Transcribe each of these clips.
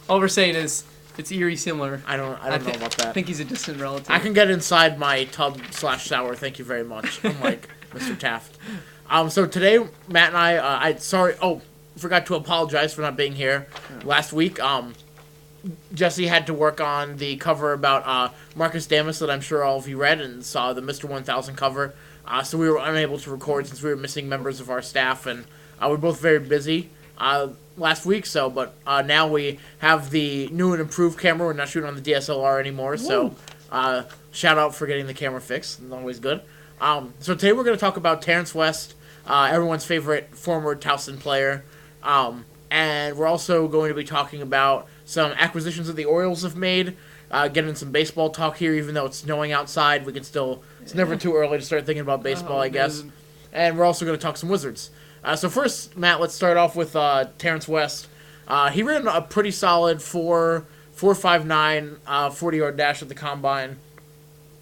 All we're saying is it's eerie similar. I don't know about that. I think he's a distant relative. I can get inside my tub/shower. Thank you very much. Unlike Mr. Taft. So today, Matt and I forgot to apologize for not being here last week. Jesse had to work on the cover about Marcus Damas that I'm sure all of you read and saw, the Mr. 1000 cover. So we were unable to record since we were missing members of our staff, and we're both very busy last week. But now we have the new and improved camera. We're not shooting on the DSLR anymore. Woo. So shout out for getting the camera fixed. It's always good. So today we're going to talk about Terrence West, everyone's favorite former Towson player. And we're also going to be talking about some acquisitions that the Orioles have made, getting some baseball talk here, even though it's snowing outside. We can still, it's never too early to start thinking about baseball, I guess. Man. And we're also going to talk some Wizards. So first, Matt, let's start off with Terrence West. He ran a pretty solid 4.59 40-yard dash at the combine.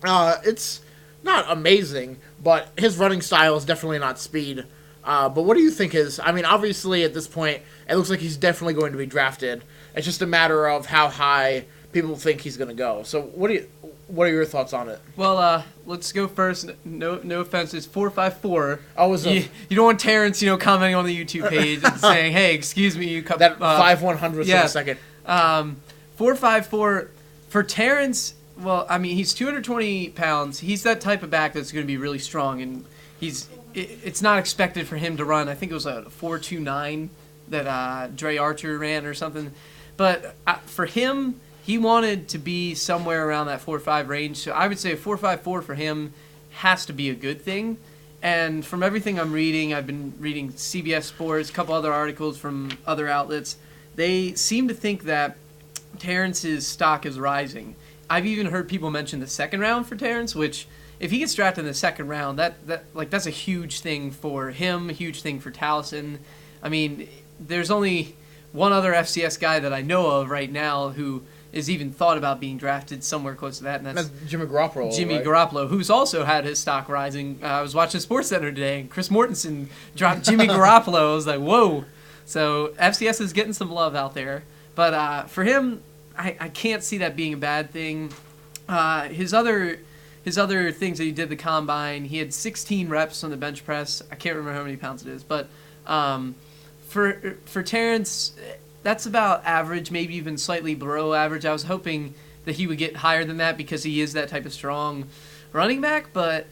It's not amazing, but his running style is definitely not speed. But what do you think obviously at this point, it looks like he's definitely going to be drafted. It's just a matter of how high people think he's going to go. So what are your thoughts on it? Well, let's go first. No offense, it's 4.54. Oh, you don't want Terrence, commenting on the YouTube page and saying, "Hey, excuse me, you cut that 5/100th of a second." 4.54 for Terrence. Well, he's 220 pounds. He's that type of back that's going to be really strong, and it's not expected for him to run. I think it was a 4.29 that Dre Archer ran or something. But for him, he wanted to be somewhere around that 4.5 range. So I would say 4.54 for him has to be a good thing. And from everything I'm reading, I've been reading CBS Sports, a couple other articles from other outlets. They seem to think that Terrence's stock is rising. I've even heard people mention the second round for Terrence, which if he gets drafted in the second round, that's a huge thing for him, a huge thing for Towson. There's only one other FCS guy that I know of right now who is even thought about being drafted somewhere close to that, and that's Jimmy Garoppolo. Jimmy Garoppolo, who's also had his stock rising. I was watching SportsCenter today, and Chris Mortensen dropped Jimmy Garoppolo. I was like, whoa. So FCS is getting some love out there. But for him, I can't see that being a bad thing. His other things that he did the combine, he had 16 reps on the bench press. I can't remember how many pounds it is, but for Terrence, that's about average, maybe even slightly below average. I was hoping that he would get higher than that because he is that type of strong running back, but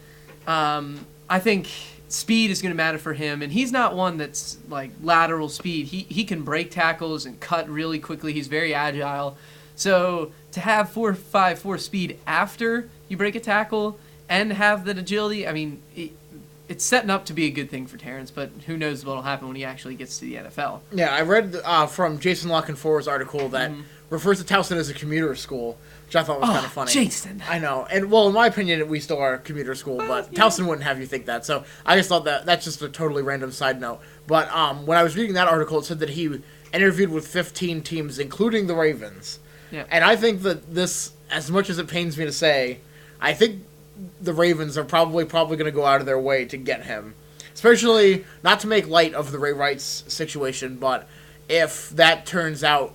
I think speed is going to matter for him, and he's not one that's like lateral speed. He can break tackles and cut really quickly. He's very agile. So to have 4.54 speed after you break a tackle and have that agility, it's setting up to be a good thing for Terrence, but who knows what will happen when he actually gets to the NFL. Yeah, I read from Jason Lockenfor's article that refers to Towson as a commuter school, which I thought was kind of funny. Jason. I know. And, well, in my opinion, we still are a commuter school, but Towson wouldn't have you think that. So I just thought that's just a totally random side note. But when I was reading that article, it said that he interviewed with 15 teams, including the Ravens. Yeah. And I think that this, as much as it pains me to say, I think the Ravens are probably going to go out of their way to get him. Especially, not to make light of the Ray Rice situation, but if that turns out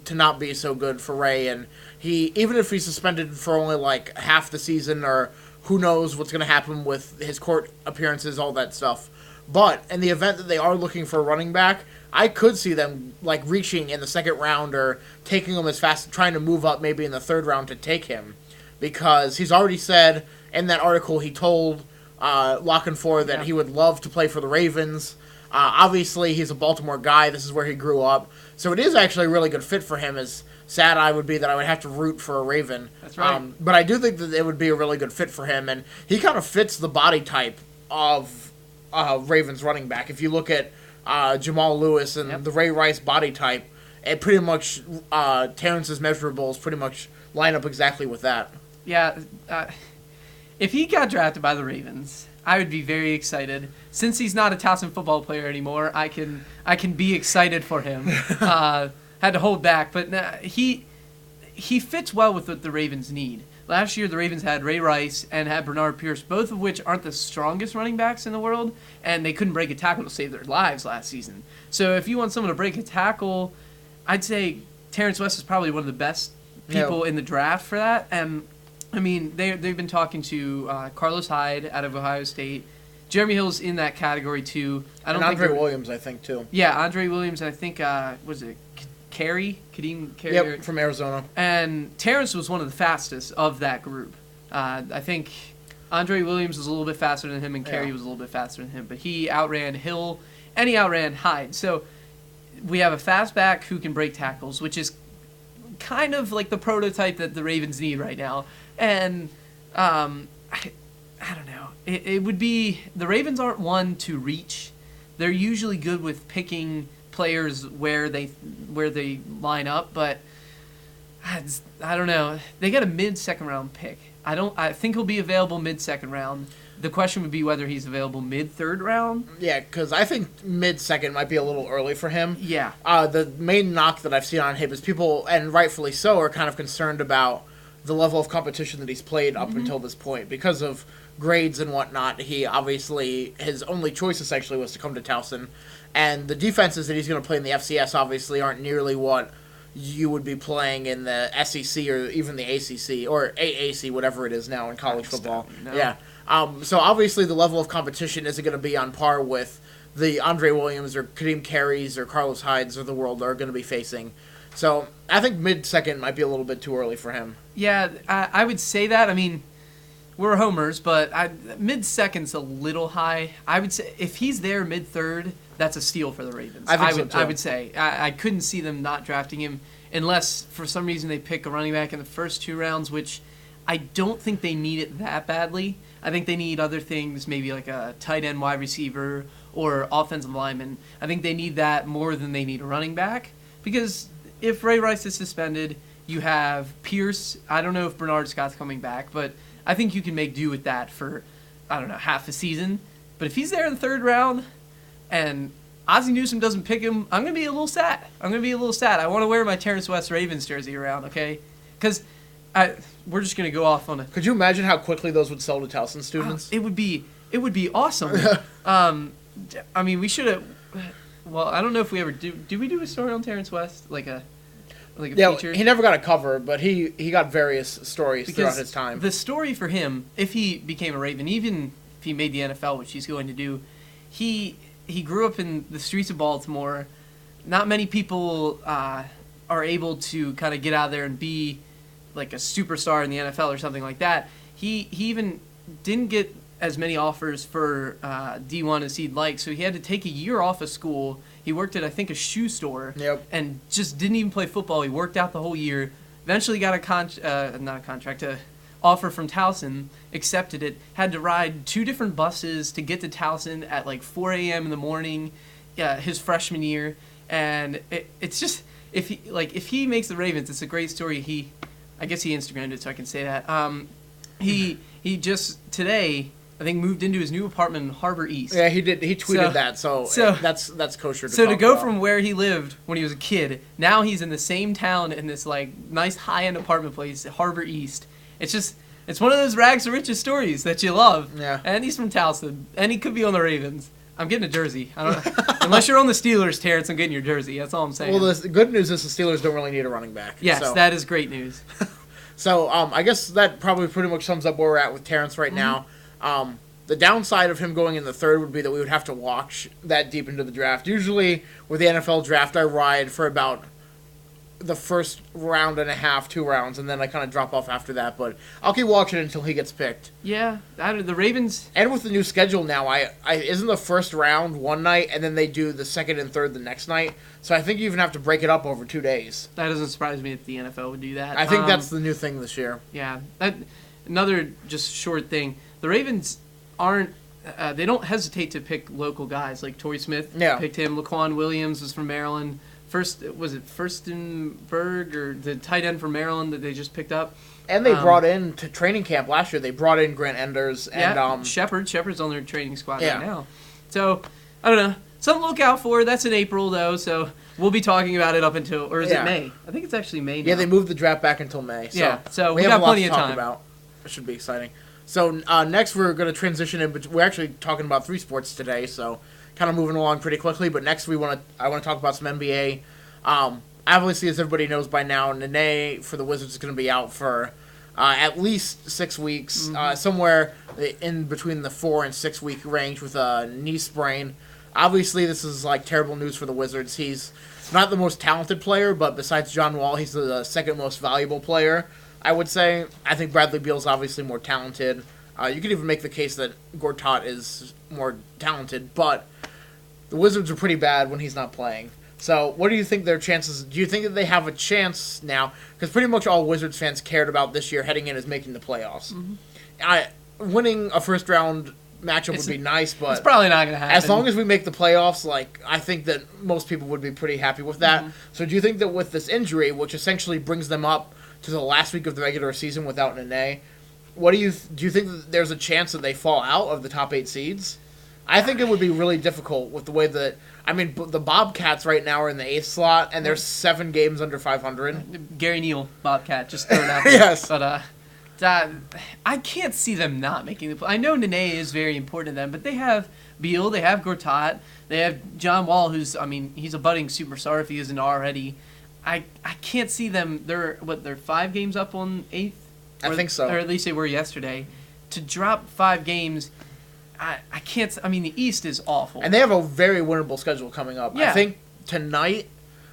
to not be so good for Ray, and even if he's suspended for only like half the season, or who knows what's going to happen with his court appearances, all that stuff. But in the event that they are looking for a running back, I could see them like reaching in the second round or taking him as fast, trying to move up maybe in the third round to take him, because he's already said in that article he told Lockenfor that he would love to play for the Ravens. Obviously, he's a Baltimore guy. This is where he grew up. So it is actually a really good fit for him, as sad I would be that I would have to root for a Raven. That's right. But I do think that it would be a really good fit for him, and he kind of fits the body type of Ravens running back. If you look at Jamal Lewis and the Ray Rice body type, it pretty much, Terrence's measurables pretty much line up exactly with that. Yeah, if he got drafted by the Ravens, I would be very excited. Since he's not a Towson football player anymore, I can be excited for him. Had to hold back, but he fits well with what the Ravens need. Last year, the Ravens had Ray Rice and had Bernard Pierce, both of which aren't the strongest running backs in the world, and they couldn't break a tackle to save their lives last season. So if you want someone to break a tackle, I'd say Terrence West is probably one of the best people in the draft for that. And I mean, they've been talking to Carlos Hyde out of Ohio State. Jeremy Hill's in that category too. And Andre Williams, I think, too. Yeah, Andre Williams, and I think was it Kadeem Carey? Yep, from Arizona. And Terrence was one of the fastest of that group. I think Andre Williams was a little bit faster than him, and Carey was a little bit faster than him. But he outran Hill, and he outran Hyde. So we have a fast back who can break tackles, which is kind of like the prototype that the Ravens need right now. And I don't know. It would be the Ravens aren't one to reach. They're usually good with picking players where they line up, but I don't know. They got a mid-second round pick. I think he'll be available mid-second round. The question would be whether he's available mid-third round. Yeah, because I think mid-second might be a little early for him. Yeah. The main knock that I've seen on him is people, and rightfully so, are kind of concerned about the level of competition that he's played up until this point. Because of grades and whatnot, he obviously, his only choice essentially was to come to Towson. And the defenses that he's going to play in the FCS obviously aren't nearly what you would be playing in the SEC or even the ACC or AAC, whatever it is now in college football. No. Yeah. So obviously the level of competition isn't going to be on par with the Andre Williams or Kadeem Careys or Carlos Hydes of the world are going to be facing. So I think mid-second might be a little bit too early for him. Yeah, I would say that. I mean, we're homers, but mid-second's a little high. I would say if he's there mid-third, that's a steal for the Ravens. I would say. I couldn't see them not drafting him unless for some reason they pick a running back in the first 2 rounds, which I don't think they need it that badly. I think they need other things, maybe like a tight end wide receiver or offensive lineman. I think they need that more than they need a running back because if Ray Rice is suspended, you have Pierce. I don't know if Bernard Scott's coming back, but I think you can make do with that for, I don't know, half a season. But if he's there in the 3rd round and Ozzie Newsome doesn't pick him, I'm going to be a little sad. I want to wear my Terrence West Ravens jersey around, okay? Because we're just going to go off on a... Could you imagine how quickly those would sell to Towson students? It would be awesome. I mean, we should have... Well, I don't know if we ever do. Did we do a story on Terrence West? Like a feature? He never got a cover, but he got various stories throughout his time. The story for him, if he became a Raven, even if he made the NFL, which he's going to do, he grew up in the streets of Baltimore. Not many people are able to kind of get out there and be like a superstar in the NFL or something like that. He even didn't get as many offers for D1 as he'd like, so he had to take a year off of school. He worked at, I think, a shoe store, and just didn't even play football. He worked out the whole year. Eventually got an offer from Towson, accepted it, had to ride 2 different buses to get to Towson at like 4 a.m. in the morning his freshman year. And it's just, if he makes the Ravens, it's a great story. I guess he Instagrammed it, so I can say that. He just today, I think, moved into his new apartment in Harbor East. Yeah, he did. He tweeted that, so that's kosher. To go from where he lived when he was a kid, now he's in the same town in this like nice high-end apartment place, Harbor East. It's one of those rags to riches stories that you love. Yeah. And he's from Towson, and he could be on the Ravens. I'm getting a jersey. I don't know. Unless you're on the Steelers, Terrence, I'm getting your jersey. That's all I'm saying. Well, the good news is the Steelers don't really need a running back. Yes, that is great news. So I guess that probably pretty much sums up where we're at with Terrence right now. The downside of him going in the 3rd would be that we would have to watch that deep into the draft. Usually with the NFL draft, I ride for about the first round and a half, 2 rounds, and then I kind of drop off after that. But I'll keep watching it until he gets picked. Yeah, the Ravens... And with the new schedule now, isn't the first round one night, and then they do the 2nd and 3rd the next night? So I think you even have to break it up over 2 days. That doesn't surprise me if the NFL would do that. I think that's the new thing this year. Yeah. Another just short thing. The Ravens aren't... they don't hesitate to pick local guys. Like Torrey Smith picked him. Laquan Williams was from Maryland. Was it Furstenberg or the tight end from Maryland that they just picked up? And they brought in to training camp last year. They brought in Grant Enders and Shepard. Shepard's on their training squad right now. So I don't know. Something to look out for. That's in April though, so we'll be talking about it up until, or is it May? I think it's actually May now. Yeah, they moved the draft back until May. So so we got plenty of time. About. It should be exciting. So next we're going to transition in, but we're actually talking about 3 sports today, so kind of moving along pretty quickly. But next I want to talk about some NBA. obviously, as everybody knows by now, Nene for the Wizards is going to be out for at least 6 weeks, somewhere in between the 4 and 6 week range with a knee sprain. Obviously, this is like terrible news for the Wizards. He's not the most talented player, but besides John Wall, he's the second most valuable player, I would say. I think Bradley Beal's obviously more talented. You could even make the case that Gortat is more talented, but the Wizards are pretty bad when he's not playing. So what do you think their chances? Do you think that they have a chance now? Because pretty much all Wizards fans cared about this year heading in is making the playoffs. Winning a first round matchup would be nice, but it's probably not going to happen. As long as we make the playoffs, I think that most people would be pretty happy with that. So do you think that with this injury, which essentially brings them up to the last week of the regular season without Nene, do you think that there's a chance that they fall out of the top 8 seeds? I think it would be really difficult with the way that the Bobcats right now are in the 8th slot, and there's 7 games under 500. Gary Neal, Bobcat, just throw it out there. Yes. But I can't see them not making the play. I know Nene is very important to them, but they have Beal, they have Gortat, they have John Wall, who's, he's a budding superstar if he isn't already. I can't see them. They're 5 games up on 8th? I think so. Or at least they were yesterday. To drop 5 games, I can't. The East is awful. And they have a very winnable schedule coming up. Yeah. I think tonight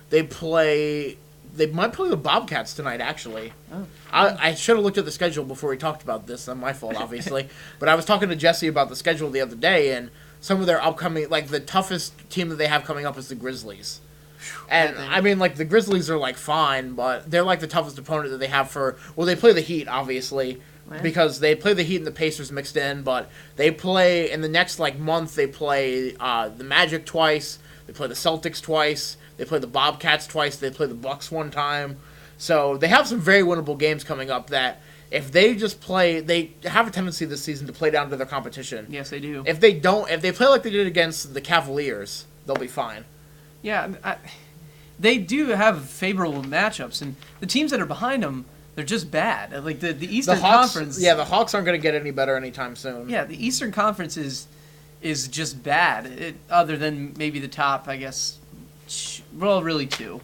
they might play the Bobcats tonight, actually. Oh. I should have looked at the schedule before we talked about this. That's my fault, obviously. But I was talking to Jesse about the schedule the other day, and some of their upcoming, the toughest team that they have coming up is the Grizzlies. And, the Grizzlies are, fine, but they're, the toughest opponent that they have they play the Heat, obviously, because they play the Heat and the Pacers mixed in, but they play, in the next, month, they play the Magic twice, they play the Celtics twice, they play the Bobcats twice, they play the Bucks one time. So they have some very winnable games coming up that if they just play, they have a tendency this season to play down to their competition. Yes, they do. If they play like they did against the Cavaliers, they'll be fine. Yeah, they do have favorable matchups, and the teams that are behind them, they're just bad. The Eastern Conference. Yeah, the Hawks aren't going to get any better anytime soon. Yeah, the Eastern Conference is just bad. Other than maybe the top, I guess. Well, really 2.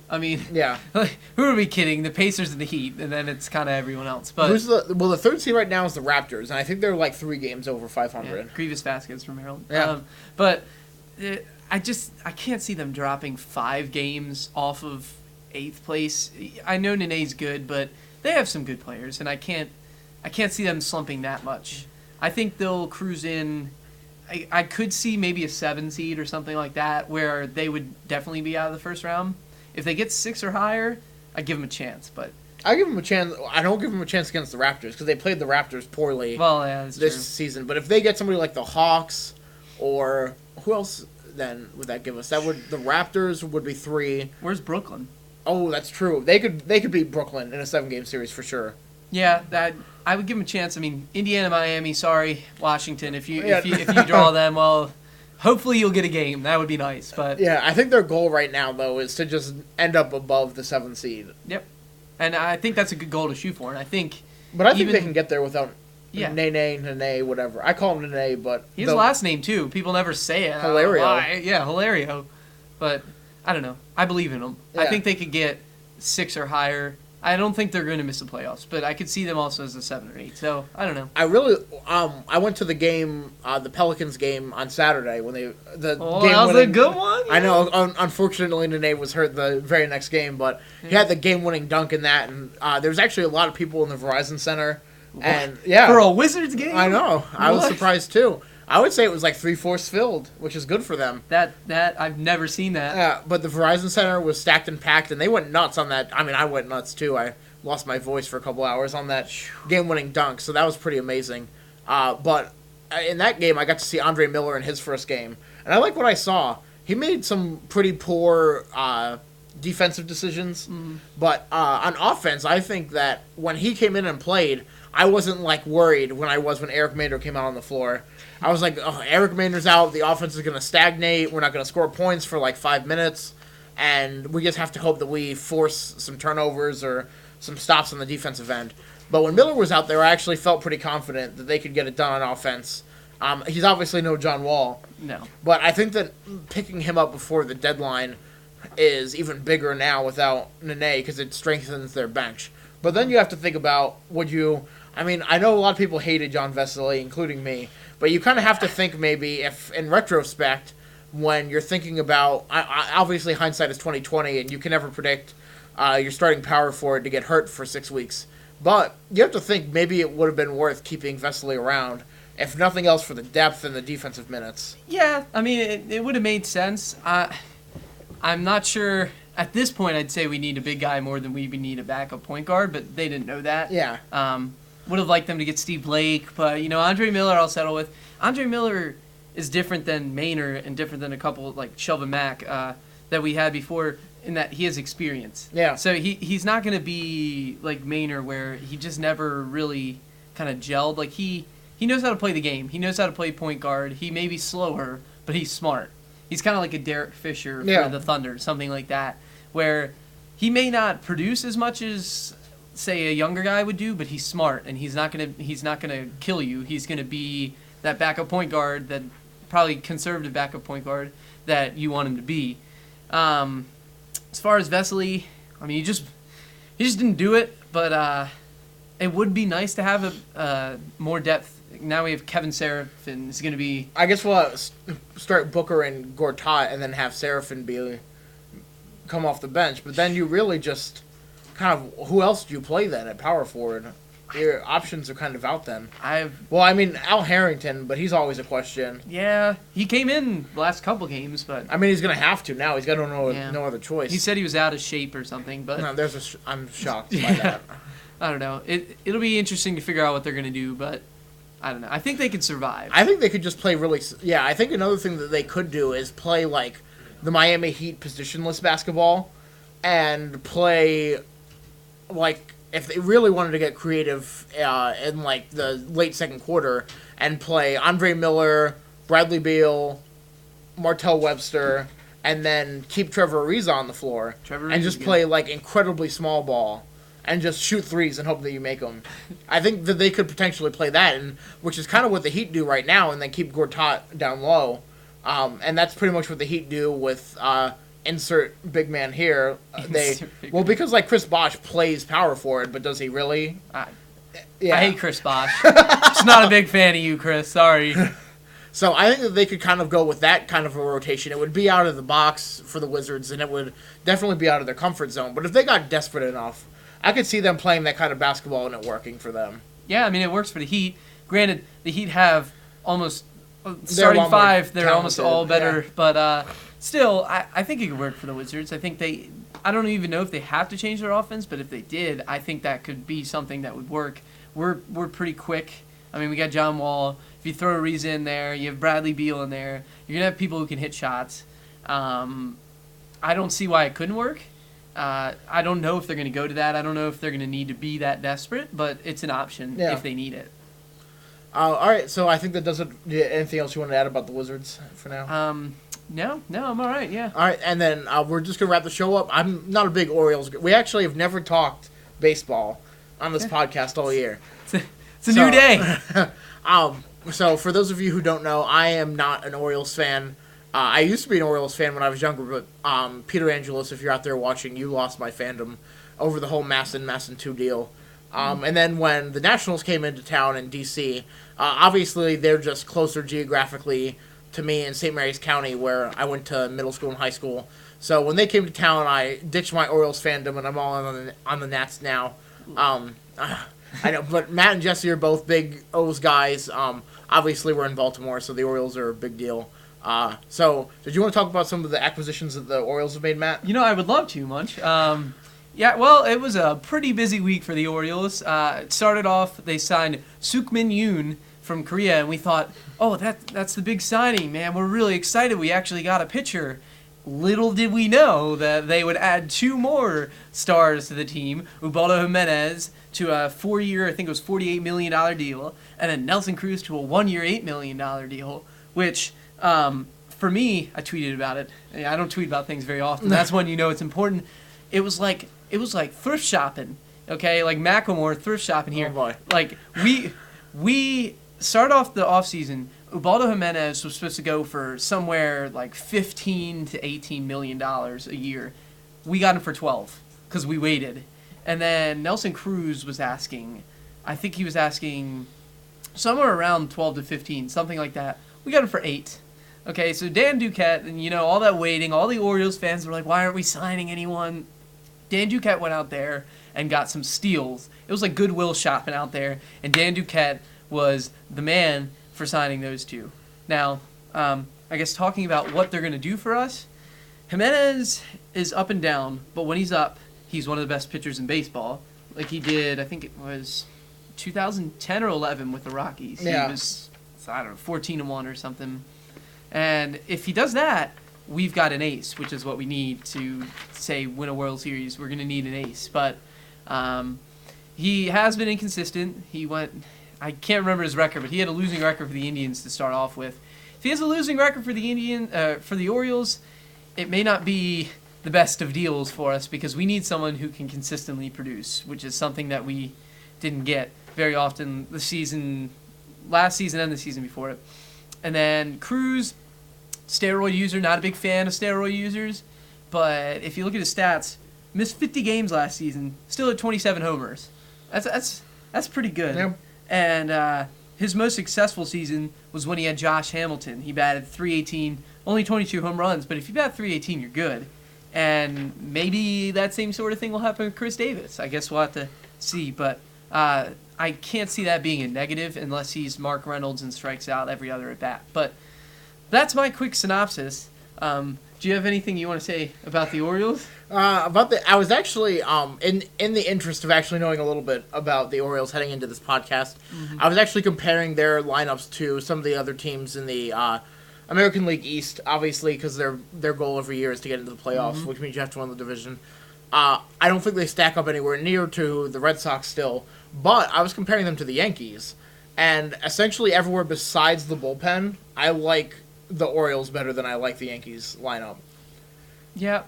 Yeah. Who are we kidding? The Pacers and the Heat, and then it's kind of everyone else. But the third seed right now is the Raptors, and I think they're 3 games over 500. Yeah, Grievous Vasquez from Maryland. Yeah. I can't see them dropping 5 games off of 8th place. I know Nene's good, but they have some good players, and I can't see them slumping that much. I think they'll cruise in. I could see maybe a 7 seed or something like that, where they would definitely be out of the first round. If they get 6 or higher, I give them a chance. But I give them a chance. I don't give them a chance against the Raptors because they played the Raptors poorly. Well, yeah, that's this true. season. But if they get somebody like the Hawks, or who else? Then would that give us? The Raptors would be 3. Where's Brooklyn? Oh, that's true. They could beat Brooklyn in a 7-game series for sure. Yeah, I would give them a chance. Indiana, Miami. Sorry, Washington. If you draw them, well, hopefully you'll get a game. That would be nice. But yeah, I think their goal right now though is to just end up above the 7th seed. Yep, and I think that's a good goal to shoot for. And I think, but I think they can get there without. Yeah. Nene, whatever. I call him Nene, but his last name too. People never say it. Hilario. Yeah, Hilario. But I don't know. I believe in them. Yeah. I think they could get 6 or higher. I don't think they're going to miss the playoffs, but I could see them also as a 7 or 8. So I don't know. I went to the game, the Pelicans game on Saturday when the that was a good one. Yeah. I know. Unfortunately, Nene was hurt the very next game, but he had the game-winning dunk in that, and there's actually a lot of people in the Verizon Center. And yeah, for a Wizards game, I know. I was surprised too. I would say it was 3/4 filled, which is good for them. That I've never seen that. Yeah, but the Verizon Center was stacked and packed, and they went nuts on that. I went nuts too. I lost my voice for a couple hours on that game-winning dunk, so that was pretty amazing. But in that game, I got to see Andre Miller in his first game, and I like what I saw. He made some pretty poor defensive decisions, but on offense, I think that when he came in and played, I wasn't worried when Eric Maynard came out on the floor. I was like, oh, Eric Maynard's out. The offense is going to stagnate. We're not going to score points for 5 minutes. And we just have to hope that we force some turnovers or some stops on the defensive end. But when Miller was out there, I actually felt pretty confident that they could get it done on offense. He's obviously no John Wall. No. But I think that picking him up before the deadline is even bigger now without Nene because it strengthens their bench. But then you have to think about, I mean, I know a lot of people hated John Vesely, including me, but you kind of have to think maybe if, in retrospect, when you're thinking about, obviously hindsight is 20/20, and you can never predict your starting power forward to get hurt for 6 weeks. But you have to think maybe it would have been worth keeping Vesely around, if nothing else for the depth and the defensive minutes. Yeah, I mean, it would have made sense. I'm not sure. At this point, I'd say we need a big guy more than we even need a backup point guard, but they didn't know that. Yeah. Would have liked them to get Steve Blake, but, Andre Miller I'll settle with. Andre Miller is different than Maynor and different than a couple like Shelvin Mack that we had before in that he has experience. Yeah. So he's not going to be like Maynor where he just never really kind of gelled. Like he knows how to play the game. He knows how to play point guard. He may be slower, but he's smart. He's kind of like a Derek Fisher for the Thunder, something like that, where he may not produce as much as, say, a younger guy would do, but he's smart and he's not gonna kill you. He's gonna be that backup point guard, that probably conservative backup point guard that you want him to be. As far as Vesely, I mean, he just didn't do it, but it would be nice to have more depth. Now we have Kevin Seraphin. It's going to be... I guess we'll start Booker and Gortat and then have Seraphin come off the bench. But then you really just kind of... Who else do you play then at power forward? Your options are kind of out then. Well, I mean, Al Harrington, but he's always a question. Yeah, he came in the last couple games, but... I mean, he's going to have to now. He's got no other choice. He said he was out of shape or something, but... No, I'm shocked by that. I don't know. It'll be interesting to figure out what they're going to do, but... I don't know. I think they could survive. I think they could just play really... Yeah, I think another thing that they could do is play, like, the Miami Heat positionless basketball and play, like, if they really wanted to get creative in, like, the late second quarter and play Andre Miller, Bradley Beal, Martell Webster, and then keep Trevor Ariza on the floor and just play, like, incredibly small ball. And just shoot threes and hope that you make them. I think that they could potentially play that, which is kind of what the Heat do right now, and then keep Gortat down low. And that's pretty much what the Heat do with insert big man here. Because like Chris Bosh plays power forward, but does he really? I hate Chris Bosh. Just not a big fan of you, Chris. Sorry. So I think that they could kind of go with that kind of a rotation. It would be out of the box for the Wizards, and it would definitely be out of their comfort zone. But if they got desperate enough, I could see them playing that kind of basketball and it working for them. Yeah, I mean, it works for the Heat. Granted, the Heat have almost starting five. They're almost all better. Yeah. But still, I think it could work for the Wizards. I think I don't even know if they have to change their offense, but if they did, I think that could be something that would work. We're pretty quick. I mean, we got John Wall. If you throw Ariza in there, you have Bradley Beal in there. You're going to have people who can hit shots. I don't see why it couldn't work. I don't know if they're going to go to that. I don't know if they're going to need to be that desperate, but it's an option if they need it. All right, so I think that does it. Anything else you want to add about the Wizards for now? No, I'm all right, yeah. All right, and then we're just going to wrap the show up. I'm not a big Orioles guy. We actually have never talked baseball on this podcast all year. It's a new day. So for those of you who don't know, I am not an Orioles fan. I used to be an Orioles fan when I was younger, but Peter Angelos, if you're out there watching, you lost my fandom over the whole Masson 2 deal. And then when the Nationals came into town in D.C., obviously they're just closer geographically to me in St. Mary's County, where I went to middle school and high school. So when they came to town, I ditched my Orioles fandom, and I'm all on the Nats now. I know, but Matt and Jesse are both big O's guys. Obviously, we're in Baltimore, so the Orioles are a big deal. So, did you want to talk about some of the acquisitions that the Orioles have made, Matt? I would love to, Munch. Yeah, well, it was a pretty busy week for the Orioles. It started off, they signed Sukmin Yoon from Korea, and we thought, oh, that's the big signing, man. We're really excited. We actually got a pitcher. Little did we know that they would add 2 more stars to the team, Ubaldo Jimenez to a 4-year, I think it was $48 million deal, and then Nelson Cruz to a 1-year, $8 million deal, which... for me, I tweeted about it. I don't tweet about things very often. That's when you know it's important. It was like thrift shopping, okay? Like Macklemore thrift shopping here. Oh boy. Like we start off the offseason. Ubaldo Jimenez was supposed to go for somewhere like $15 to $18 million a year. We got him for 12 because we waited. And then Nelson Cruz was asking, I think he was asking somewhere around 12 to 15, something like that. We got him for 8. Okay, so Dan Duquette, and all that waiting, all the Orioles fans were like, why aren't we signing anyone? Dan Duquette went out there and got some steals. It was like Goodwill shopping out there, and Dan Duquette was the man for signing those two. Now, I guess talking about what they're going to do for us, Jimenez is up and down, but when he's up, he's one of the best pitchers in baseball. Like he did, I think it was 2010 or 11 with the Rockies. Yeah. He was, I don't know, 14-1 or something. And if he does that, we've got an ace, which is what we need to, say, win a World Series. We're going to need an ace. But he has been inconsistent. I can't remember his record, but he had a losing record for the Indians to start off with. If he has a losing record for the Orioles, it may not be the best of deals for us because we need someone who can consistently produce, which is something that we didn't get very often last season and the season before it. And then Cruz, steroid user, not a big fan of steroid users, but if you look at his stats, missed 50 games last season, still had 27 homers. That's pretty good. Yeah. And his most successful season was when he had Josh Hamilton. He batted .318, only 22 home runs, but if you bat .318, you're good. And maybe that same sort of thing will happen with Chris Davis. I guess we'll have to see, but I can't see that being a negative unless he's Mark Reynolds and strikes out every other at bat. But that's my quick synopsis. Do you have anything you want to say about the Orioles? I was actually in the interest of actually knowing a little bit about the Orioles heading into this podcast, I was actually comparing their lineups to some of the other teams in the American League East, obviously, because their goal every year is to get into the playoffs, which means you have to win the division. I don't think they stack up anywhere near to the Red Sox still, but I was comparing them to the Yankees, and essentially everywhere besides the bullpen, I like the Orioles better than I like the Yankees lineup. Yeah,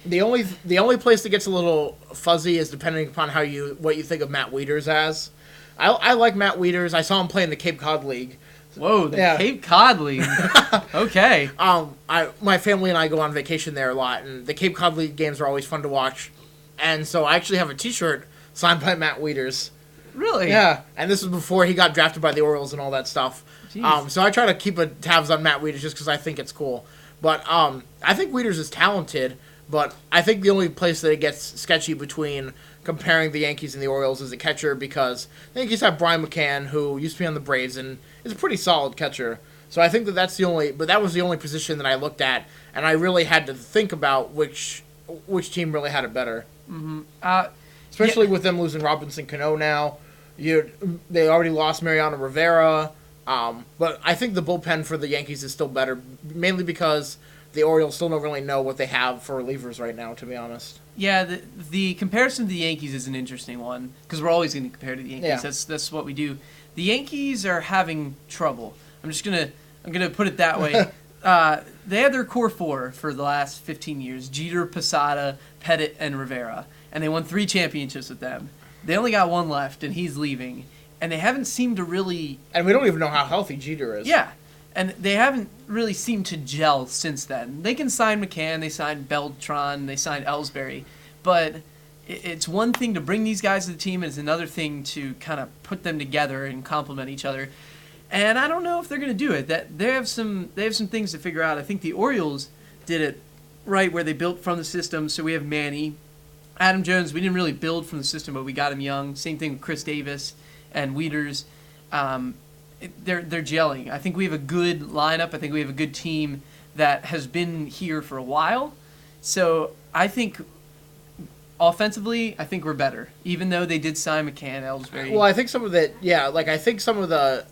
The only place that gets a little fuzzy is depending upon what you think of Matt Wieters as. I like Matt Wieters. I saw him play in the Cape Cod League. Whoa, Cape Cod League. Okay. My family and I go on vacation there a lot, and the Cape Cod League games are always fun to watch. And so I actually have a T-shirt signed by Matt Wieters. Really? Yeah, and this was before he got drafted by the Orioles and all that stuff. So I try to keep tabs on Matt Wieters just because I think it's cool. But I think Wieters is talented, but I think the only place that it gets sketchy between comparing the Yankees and the Orioles is a catcher, because the Yankees have Brian McCann, who used to be on the Braves and is a pretty solid catcher. So I think that that was the only position that I looked at, and I really had to think about which team really had it better. Mm-hmm. Especially with them losing Robinson Cano now. They already lost Mariano Rivera. But I think the bullpen for the Yankees is still better, mainly because the Orioles still don't really know what they have for relievers right now, to be honest. Yeah, the comparison to the Yankees is an interesting one, because we're always going to compare to the Yankees. Yeah. That's what we do. The Yankees are having trouble. I'm gonna put it that way. They had their core four for the last 15 years: Jeter, Posada, Pettit, and Rivera, and they won 3 championships with them. They only got one left, and he's leaving. And they haven't seemed to really... And we don't even know how healthy Jeter is. Yeah. And they haven't really seemed to gel since then. They can sign McCann, they signed Beltran, they signed Ellsbury. But it's one thing to bring these guys to the team, and it's another thing to kind of put them together and complement each other. And I don't know if they're going to do it. They have some things to figure out. I think the Orioles did it right, where they built from the system. So we have Manny. Adam Jones, we didn't really build from the system, but we got him young. Same thing with Chris Davis and Wieters. They're gelling. I think we have a good lineup. I think we have a good team that has been here for a while. So I think offensively, I think we're better, even though they did sign McCann, Ellsbury. Well, I think some of the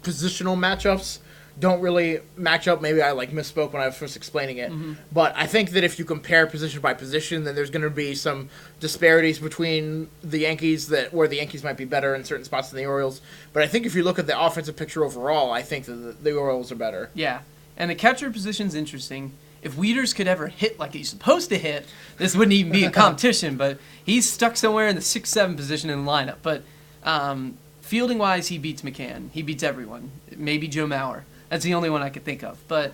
positional matchups don't really match up. Maybe I misspoke when I was first explaining it. Mm-hmm. But I think that if you compare position by position, then there's going to be some disparities between the Yankees where the Yankees might be better in certain spots than the Orioles. But I think if you look at the offensive picture overall, I think that the Orioles are better. Yeah, and the catcher position's interesting. If Wieters could ever hit like he's supposed to hit, this wouldn't even be a competition. But he's stuck somewhere in the 6-7 position in the lineup. But Fielding-wise, he beats McCann. He beats everyone. Maybe Joe Mauer. That's the only one I could think of. But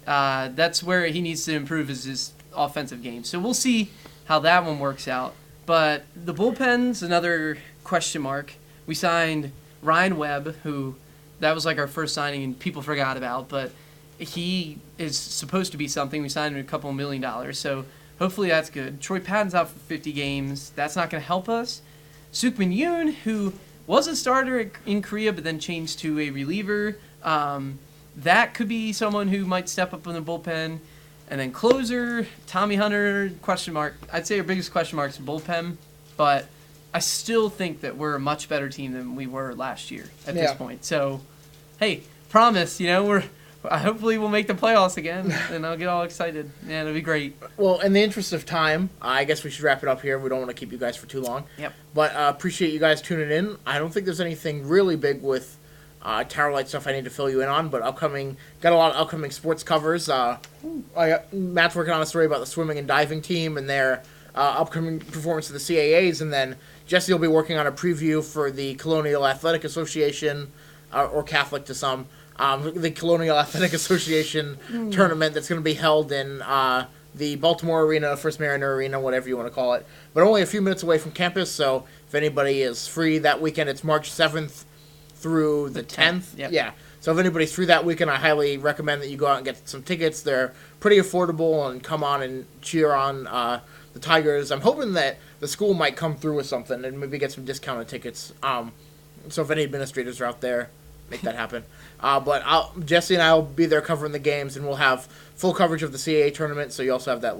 that's where he needs to improve is his offensive game. So we'll see how that one works out. But the bullpen's another question mark. We signed Ryan Webb, who that was like our first signing and people forgot about, but he is supposed to be something. We signed him $2 million, so hopefully that's good. Troy Patton's out for 50 games. That's not going to help us. Sukmin Yoon, who was a starter in Korea but then changed to a reliever, that could be someone who might step up in the bullpen. And then closer, Tommy Hunter, question mark. I'd say our biggest question mark is bullpen, but I still think that we're a much better team than we were last year at this point. So, hey, promise, hopefully we'll make the playoffs again, and I'll get all excited. Yeah, it'll be great. Well, in the interest of time, I guess we should wrap it up here. We don't want to keep you guys for too long. Yep. But appreciate you guys tuning in. I don't think there's anything really big with Towerlight stuff I need to fill you in on, but got a lot of upcoming sports covers. Matt's working on a story about the swimming and diving team and their upcoming performance of the CAAs, and then Jesse will be working on a preview for the Colonial Athletic Association, or Catholic to some, the Colonial Athletic Association tournament that's going to be held in the Baltimore Arena, First Mariner Arena, whatever you want to call it, but only a few minutes away from campus, so if anybody is free that weekend, it's March 7th through the 10th. Yep. Yeah. So if anybody's free that weekend, I highly recommend that you go out and get some tickets. They're pretty affordable, and come on and cheer on the Tigers. I'm hoping that the school might come through with something and maybe get some discounted tickets. So if any administrators are out there, make that happen. But Jesse and I will be there covering the games, and we'll have full coverage of the CAA tournament, so you also have that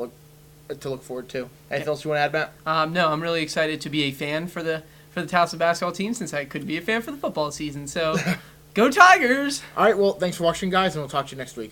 to look forward to. Anything else you want to add, Matt? No, I'm really excited to be a fan for the Towson basketball team, since I could be a fan for the football season. So, go Tigers! All right, well, thanks for watching, guys, and we'll talk to you next week.